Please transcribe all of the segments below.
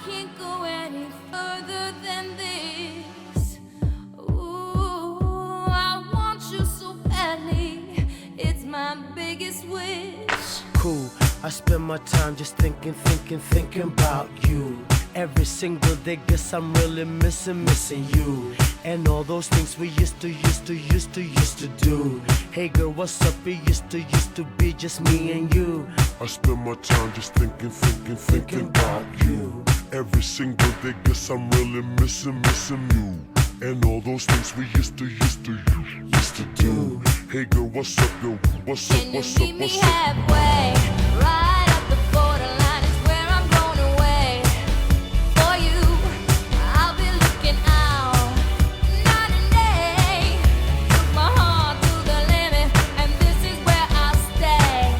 can't go any further than this. Ooh, I want you so badly. It's my biggest wish. Cool, I spend my time just thinking about you. Every single day, guess I'm really missing you. And all those things we used to do. Hey girl, what's up? It used to be just me and you. I spend my time just thinking about you. Every single day, guess I'm really missing you. And all those things we used to do. Hey girl, what's up, yo? What's up, Can you what's up, meet me what's up? halfway? Right at the borderline is where I'm going away. For you, I'll be looking out night and day. Took my heart to the limit, and this is where I'll stay.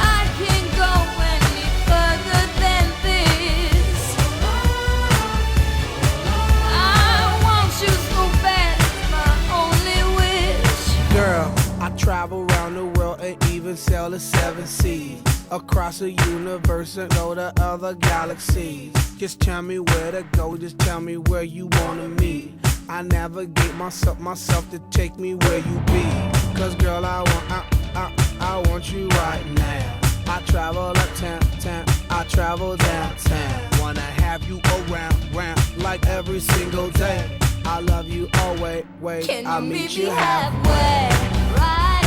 I can't go any further than this. I want you so bad, it's my only wish. Girl, I travel around the world and even sail the 7 seas. Across the universe and go to other galaxies. Just tell me where to go, just tell me where you wanna meet. I navigate myself to take me where you be. Cause girl, I want you right now. I travel uptown, I travel downtown. Wanna have you around, like every single day. I love you always, Can I'll you meet meet you me halfway. halfway? Right